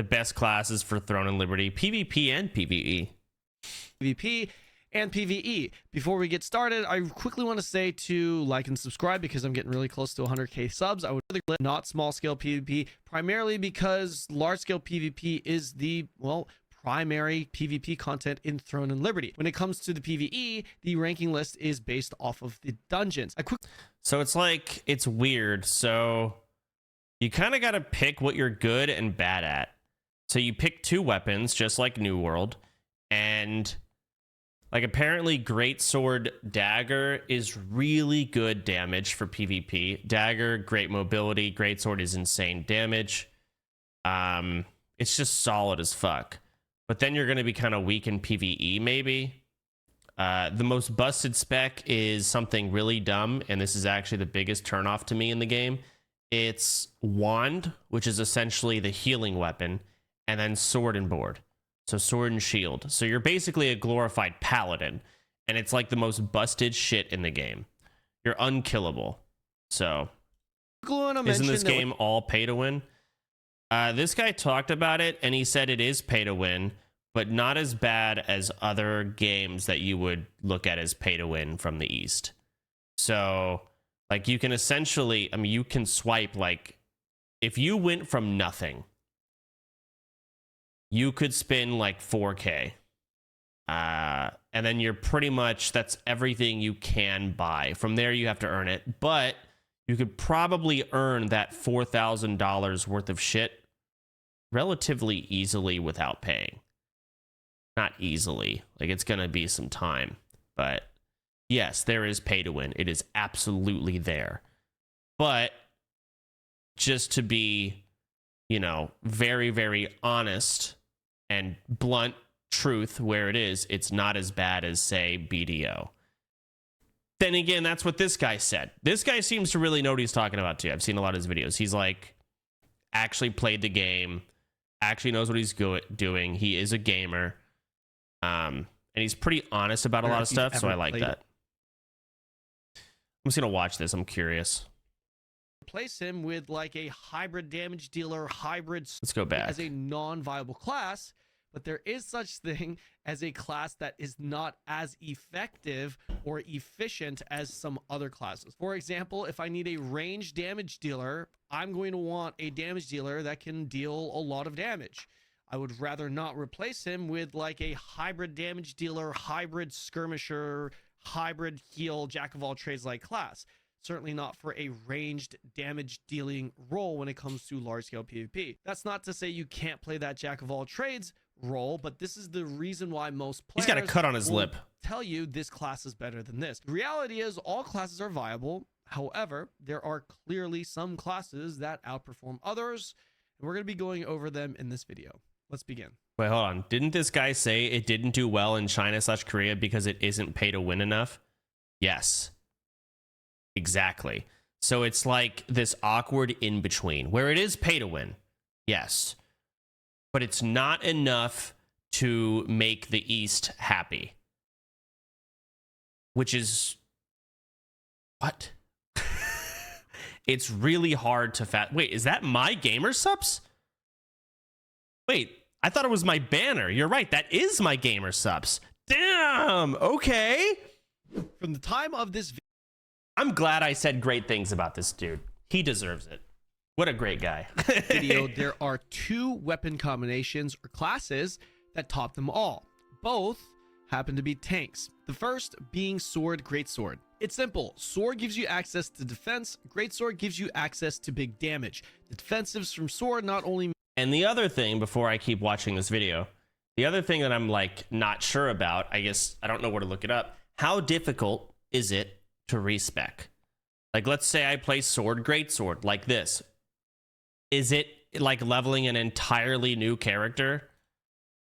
the best classes for Throne and Liberty, PvP and PvE. PvP and PvE. Before we get started, I quickly want to say to like and subscribe because I'm getting really close to 100k subs. I would really not small scale PvP, primarily because large scale PvP is the, well, primary PvP content in Throne and Liberty. When it comes to the PvE, the ranking list is based off of the dungeons. So it's like, it's weird. So you kind of got to pick what you're good and bad at. So you pick 2 weapons, just like New World, and like apparently Greatsword Dagger is really good damage for PvP. Dagger, great mobility. Greatsword is insane damage. It's just solid as fuck. But then you're going to be kind of weak in PvE, maybe. The most busted spec is something really dumb, and this is actually the biggest turnoff to me in the game. It's Wand, which is essentially the healing weapon, and then Sword and Board. So Sword and Shield. So you're basically a glorified paladin, and it's like the most busted shit in the game. You're unkillable. So, isn't this game all pay to win? This guy talked about it, and he said it is pay to win, but not as bad as other games that you would look at as pay to win from the East. So, like, you can essentially, I mean, you can swipe, like, if you went from nothing, you could spend like 4K. And then you're pretty much, that's everything you can buy. From there, you have to earn it, but you could probably earn that $4,000 worth of shit relatively easily without paying. Not easily, like it's gonna be some time, but yes, there is pay to win. It is absolutely there. But just to be, you know, very, very honest and blunt truth where it is, it's not as bad as, say, BDO. Then again, that's what this guy said. This guy seems to really know what he's talking about too. I've seen a lot of his videos. He's like actually played the game, actually knows what he's doing. He is a gamer. And he's pretty honest about a lot of stuff, so I like that. I'm just gonna watch this. I'm curious. Replace him with like a hybrid damage dealer, hybrid. Let's go back. As a non-viable class, but there is such thing as a class that is not as effective or efficient as some other classes. For example, if I need a range damage dealer, I'm going to want a damage dealer that can deal a lot of damage. I would rather not replace him with like a hybrid damage dealer, hybrid skirmisher, hybrid heal, jack of all trades like class. Certainly not for a ranged damage dealing role when it comes to large scale PvP. That's not to say you can't play that jack of all trades role, but this is the reason why most players, he's got a cut on his lip, tell you this class is better than this. The reality is all classes are viable. However, there are clearly some classes that outperform others, and we're going to be going over them in this video. Let's begin. Wait, hold on. Didn't this guy say it didn't do well in China/Korea because it isn't pay to win enough? Yes. Exactly. So it's like this awkward in between where it is pay to win. Yes. But it's not enough to make the East happy. Which is what? It's really hard to wait, is that my gamer subs? Wait, I thought it was my banner. You're right, that is my gamer subs. Damn, okay. From the time of this I'm glad I said great things about this dude. He deserves it. What a great guy. video, there are 2 weapon combinations or classes that top them all. Both happen to be tanks. The first being Sword, Greatsword. It's simple. Sword gives you access to defense. Greatsword gives you access to big damage. The defensives from Sword not only... And the other thing, before I keep watching this video, the other thing that I'm like not sure about, I guess I don't know where to look it up. How difficult is it to respec? Like, let's say I play Sword, Greatsword like this. Is it like leveling an entirely new character?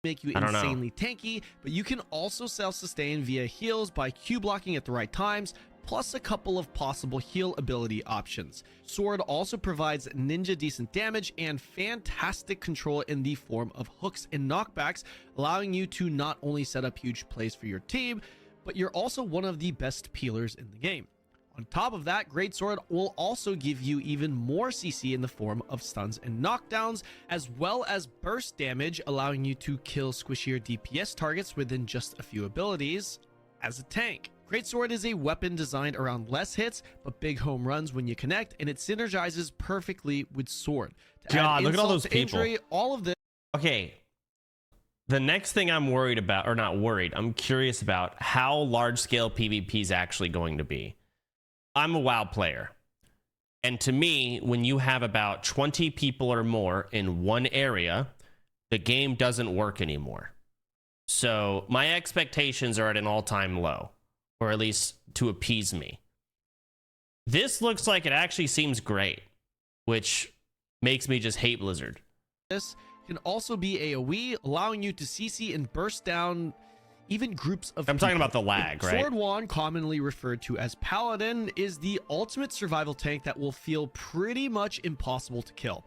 Make you insanely tanky, but you can also self-sustain via heals by Q blocking at the right times, plus a couple of possible heal ability options. Sword also provides ninja decent damage and fantastic control in the form of hooks and knockbacks, allowing you to not only set up huge plays for your team, but you're also one of the best peelers in the game. On top of that, Greatsword will also give you even more CC in the form of stuns and knockdowns, as well as burst damage, allowing you to kill squishier DPS targets within just a few abilities as a tank. Greatsword is a weapon designed around less hits, but big home runs when you connect, and it synergizes perfectly with sword. God, look at all those people. Injury, all of this. Okay. The next thing I'm worried about, or not worried, I'm curious about how large scale PvP is actually going to be. I'm a WoW player. And to me, when you have about 20 people or more in one area, the game doesn't work anymore. So my expectations are at an all-time low, or at least to appease me. This looks like it actually seems great, which makes me just hate Blizzard. This can also be AoE, allowing you to CC and burst down even groups of I'm talking about the lag, right? Sword Wand, commonly referred to as Paladin, is the ultimate survival tank that will feel pretty much impossible to kill.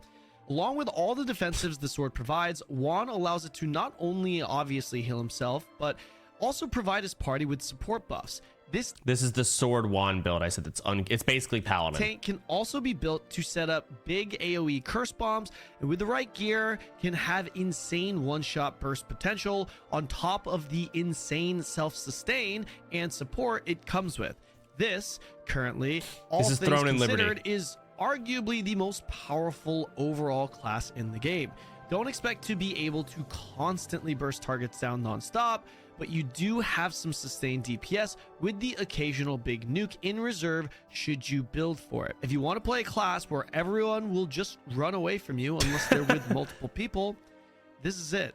Along with all the defensives the sword provides, Wand allows it to not only obviously heal himself, but also provide his party with support buffs. This is the Sword Wand build. I said it's basically Paladin. Tank can also be built to set up big AoE curse bombs, and with the right gear can have insane one-shot burst potential on top of the insane self-sustain and support it comes with. This currently, all this is things Throne and considered, Liberty. is arguably the most powerful overall class in the game. Don't expect to be able to constantly burst targets down non-stop, but you do have some sustained DPS with the occasional big nuke in reserve should you build for it. If you want to play a class where everyone will just run away from you unless they're with multiple people, this is it.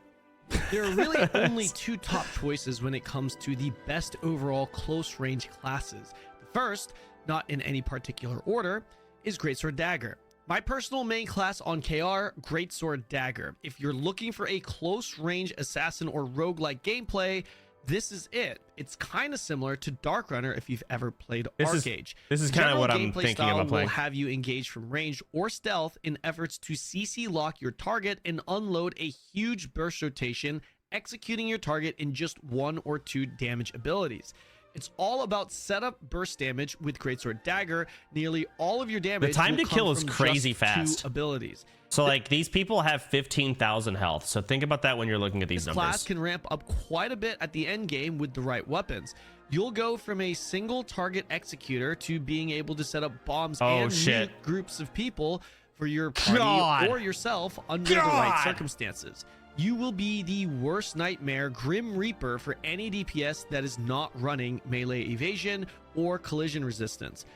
There are really only two top choices when it comes to the best overall close range classes. The first, not in any particular order, is Greatsword Dagger. My personal main class on KR, Greatsword Dagger. If you're looking for a close range assassin or roguelike gameplay, this is it. It's kind of similar to Dark Runner if you've ever played Arcade. This is kind of what I'm thinking about playing. Will have you engage from range or stealth in efforts to CC lock your target and unload a huge burst rotation, executing your target in just 1 or 2 damage abilities. It's all about setup burst damage with Greatsword Dagger. Nearly all of your damage. The time to kill is crazy fast. 2 abilities. So like these people have 15,000 health. So think about that when you're looking at these numbers. This class can ramp up quite a bit at the end game with the right weapons. You'll go from a single target executor to being able to set up bombs and nuke groups of people for your party or yourself under the right circumstances. You will be the worst nightmare Grim Reaper for any DPS that is not running melee evasion or collision resistance.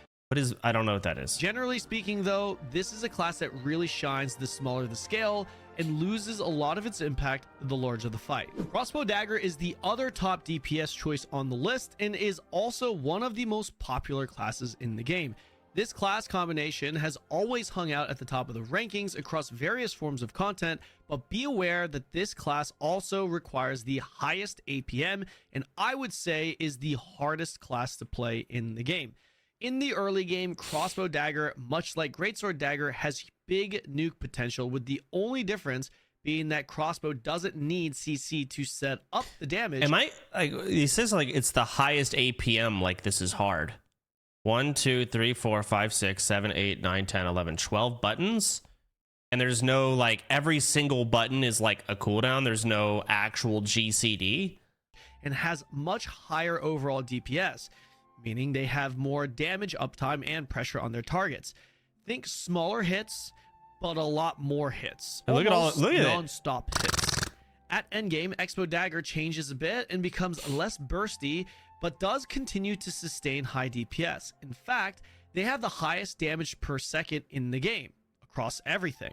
I don't know what that is. Generally speaking, though, this is a class that really shines the smaller the scale and loses a lot of its impact the larger the fight. Crossbow Dagger is the other top DPS choice on the list and is also one of the most popular classes in the game. This class combination has always hung out at the top of the rankings across various forms of content, but be aware that this class also requires the highest APM, and I would say is the hardest class to play in the game. In the early game, Crossbow Dagger, much like Greatsword Dagger, has big nuke potential, with the only difference being that Crossbow doesn't need CC to set up the damage. He says like it's the highest APM, like this is hard. 1, 2, 3, 4, 5, 6, 7, 8, 9, 10, 11, 12 buttons. And there's no like every single button is like a cooldown. There's no actual GCD. And has much higher overall DPS, meaning they have more damage uptime and pressure on their targets. Think smaller hits, but a lot more hits. Look at non-stop hits. At endgame, Expo Dagger changes a bit and becomes less bursty, but does continue to sustain high DPS. In fact, they have the highest damage per second in the game, across everything.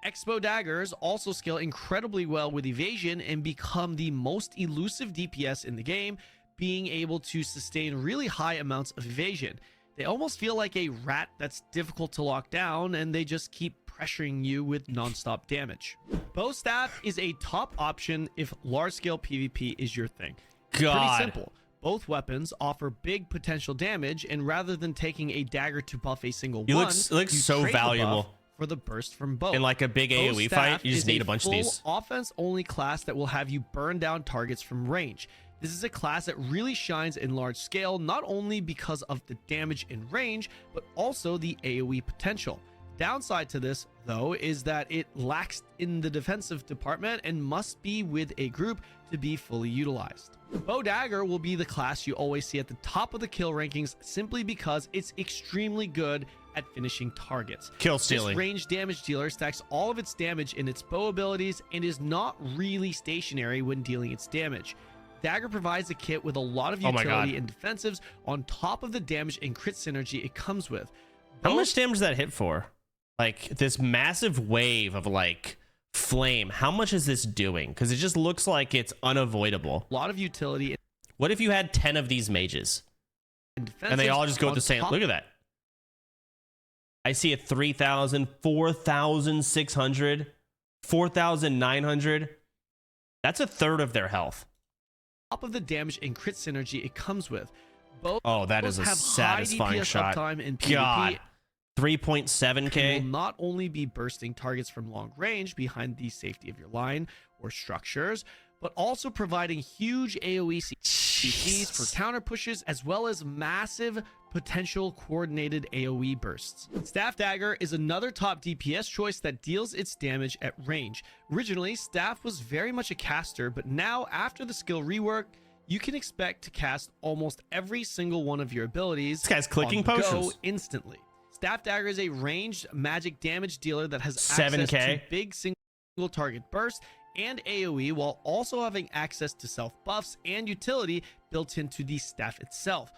Expo Daggers also scale incredibly well with evasion and become the most elusive DPS in the game, being able to sustain really high amounts of evasion. They almost feel like a rat that's difficult to lock down, and they just keep pressuring you with non-stop damage. Bow Staff is a top option if large-scale PvP is your thing. It's pretty simple. Both weapons offer big potential damage, and rather than taking a dagger to buff a single one, it looks so valuable for the burst from both. In like a big AoE fight, you just need a bunch of these. Offense-only class that will have you burn down targets from range. This is a class that really shines in large scale, not only because of the damage and range, but also the AoE potential. Downside to this, though, is that it lacks in the defensive department and must be with a group to be fully utilized. Bow Dagger will be the class you always see at the top of the kill rankings simply because it's extremely good at finishing targets. Kill stealing. This range damage dealer stacks all of its damage in its bow abilities and is not really stationary when dealing its damage. Dagger provides a kit with a lot of utility and defensives on top of the damage and crit synergy it comes with. How much damage does that hit for? Like this massive wave of like flame. How much is this doing? Because it just looks like it's unavoidable. A lot of utility. What if you had 10 of these mages and they all just go at the same? Look at that. I see a 3,000, 4,600, 4,900. That's a third of their health. Top of the damage and crit synergy it comes with. Both that is a satisfying shot. In PvP. God. 3.7k. Will not only be bursting targets from long range behind the safety of your line or structures, but also providing huge AoE CPs for counter pushes, as well as massive potential coordinated AoE bursts. Staff Dagger is another top DPS choice that deals its damage at range. Originally, Staff was very much a caster, but now after the skill rework, you can expect to cast almost every single one of your abilities. This guy's clicking potions instantly. Staff Dagger is a ranged magic damage dealer that has 7K. access to big single target burst and AoE, while also having access to self buffs and utility built into the staff itself.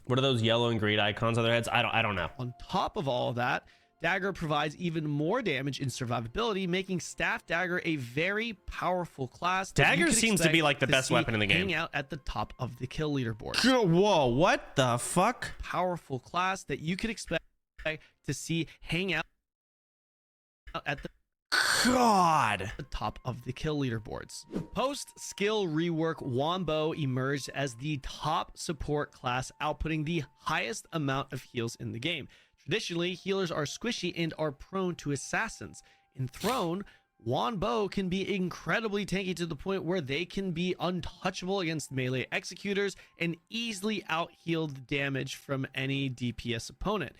What are those yellow and green icons on their heads? I don't know. On top of all of that, Dagger provides even more damage in survivability, making Staff Dagger a very powerful class. Dagger seems to be like the best weapon in the game. Hanging out at the top of the kill leaderboard. Whoa, what the fuck? Powerful class that you could expect to see hang out at the top of the kill leaderboards. Post skill rework, Wombo emerged as the top support class, outputting the highest amount of heals in the game. Traditionally, healers are squishy and are prone to assassins. In Throne, Wombo can be incredibly tanky to the point where they can be untouchable against melee executors and easily out-heal the damage from any DPS opponent.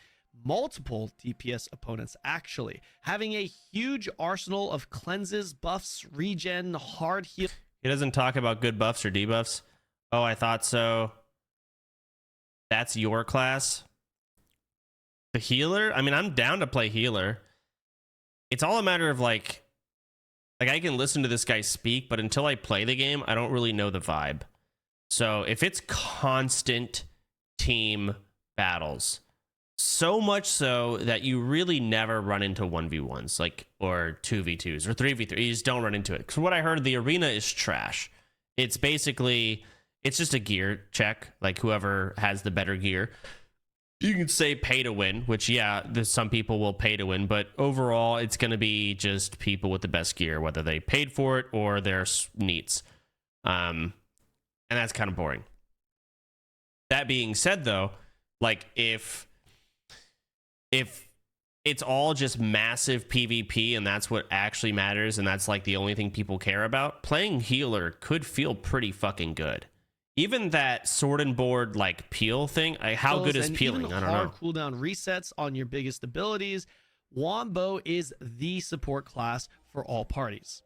Multiple DPS opponents, actually. Having a huge arsenal of cleanses, buffs, regen, hard heal. He doesn't talk about good buffs or debuffs. Oh, I thought so. That's your class? The healer? I mean, I'm down to play healer. It's all a matter of like I can listen to this guy speak, but until I play the game, I don't really know the vibe. So if it's constant team battles, so much so that you really never run into 1v1s, like, or 2v2s or 3v3, you just don't run into it. Because what I heard, the arena is trash. It's basically, it's just a gear check, like whoever has the better gear. You can say pay to win, which, yeah, some people will pay to win, but overall, it's going to be just people with the best gear, whether they paid for it or they're neats. And that's kind of boring. That being said, though, like, if it's all just massive PvP and that's what actually matters and that's like the only thing people care about, playing healer could feel pretty fucking good. Even that sword and board like peel thing, how good is peeling? I don't know. Cooldown resets on your biggest abilities. Wombo is the support class for all parties.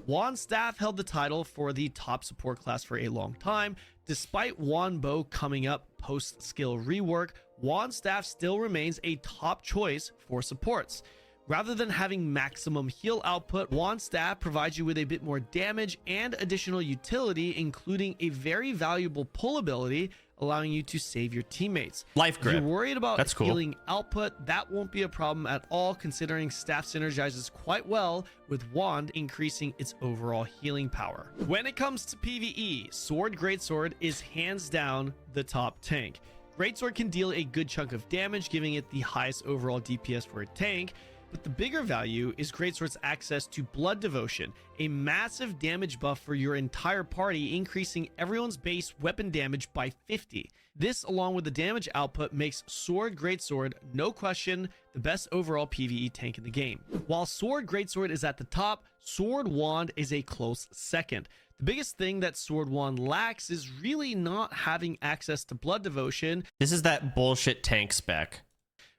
Wand Staff held the title for the top support class for a long time. Despite Wombo coming up post skill rework, Wand Staff still remains a top choice for supports. Rather than having maximum heal output, Wand Staff provides you with a bit more damage and additional utility, including a very valuable pull ability, allowing you to save your teammates. Life grip. If you're worried about That's cool. healing output, that won't be a problem at all, considering Staff synergizes quite well with Wand, increasing its overall healing power. When it comes to PvE, Sword Greatsword is hands down the top tank. Greatsword can deal a good chunk of damage, giving it the highest overall DPS for a tank. But the bigger value is Greatsword's access to Blood Devotion, a massive damage buff for your entire party, increasing everyone's base weapon damage by 50. This, along with the damage output, makes Sword Greatsword, no question, the best overall PvE tank in the game. While Sword Greatsword is at the top, Sword Wand is a close second. The biggest thing that Sword Wand lacks is really not having access to Blood Devotion. This is that bullshit tank spec.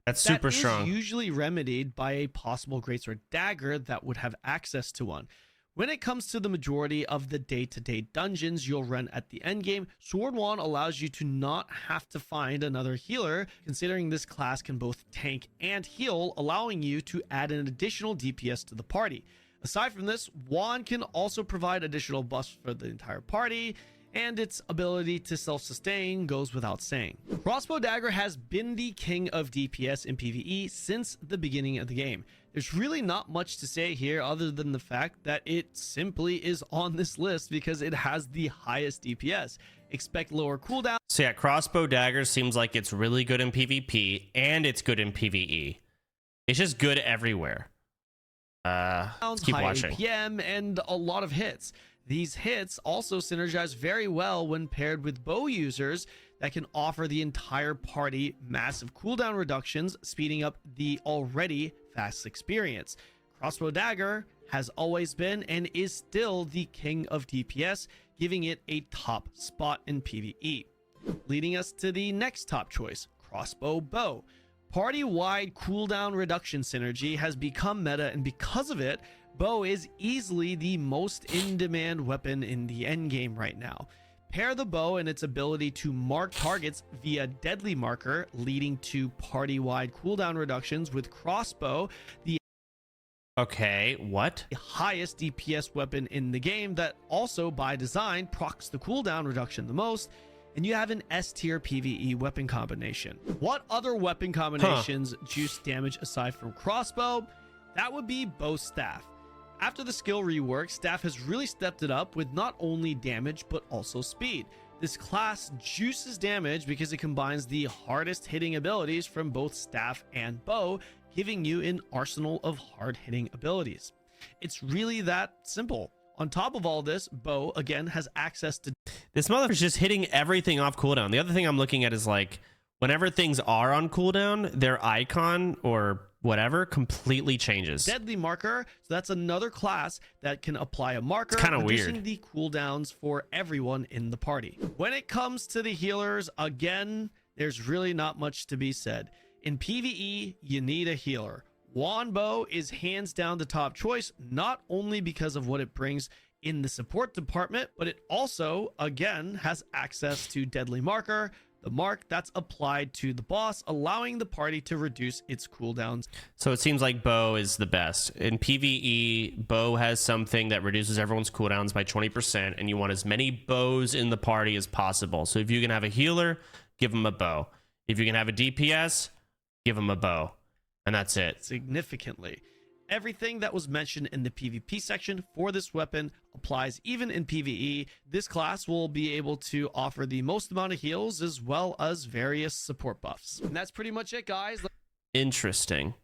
That's super strong. That is usually remedied by a possible Greatsword Dagger that would have access to one. When it comes to the majority of the day-to-day dungeons you'll run at the endgame, Sword Wand allows you to not have to find another healer, considering this class can both tank and heal, allowing you to add an additional DPS to the party. Aside from this, Wand can also provide additional buffs for the entire party, and its ability to self-sustain goes without saying. Crossbow Dagger has been the king of DPS in PvE since the beginning of the game. There's really not much to say here other than the fact that it simply is on this list because it has the highest DPS. Expect lower cooldown. So yeah, Crossbow Dagger seems like it's really good in PvP and it's good in PvE. It's just good everywhere. Let's keep high watching. APM, and a lot of hits. These hits also synergize very well when paired with bow users that can offer the entire party massive cooldown reductions, speeding up the already fast experience. Crossbow Dagger has always been and is still the king of DPS, giving it a top spot in PvE. Leading us to the next top choice, Crossbow Bow. Party-wide cooldown reduction synergy has become meta, and because of it, bow is easily the most in-demand weapon in the endgame right now. Pair the bow and its ability to mark targets via deadly marker, leading to party-wide cooldown reductions with crossbow, the highest DPS weapon in the game that also by design procs the cooldown reduction the most, and you have an S tier PvE weapon combination. What other weapon combinations juice damage aside from crossbow? That would be bow staff. After the skill rework, staff has really stepped it up with not only damage but also speed. This class juices damage because it combines the hardest hitting abilities from both staff and bow, giving you an arsenal of hard hitting abilities. It's really that simple. On top of all this, bow again has access to... This motherfucker's just hitting everything off cooldown. The other thing I'm looking at is like, whenever things are on cooldown, their icon or whatever completely changes. Deadly marker. So that's another class that can apply a marker, it's kind of reducing weird. the cooldowns for everyone in the party. When it comes to the healers, again, there's really not much to be said. In PvE, you need a healer. Wand bow is hands down the top choice, not only because of what it brings in the support department, but it also, again, has access to deadly marker, the mark that's applied to the boss, allowing the party to reduce its cooldowns. So it seems like bow is the best. In PvE, bow has something that reduces everyone's cooldowns by 20%, and you want as many bows in the party as possible. So if you can have a healer, give them a bow. If you can have a DPS, give them a bow. And that's it. Significantly. Everything that was mentioned in the PvP section for this weapon applies even in PvE. This class will be able to offer the most amount of heals as well as various support buffs. And that's pretty much it, guys. Interesting.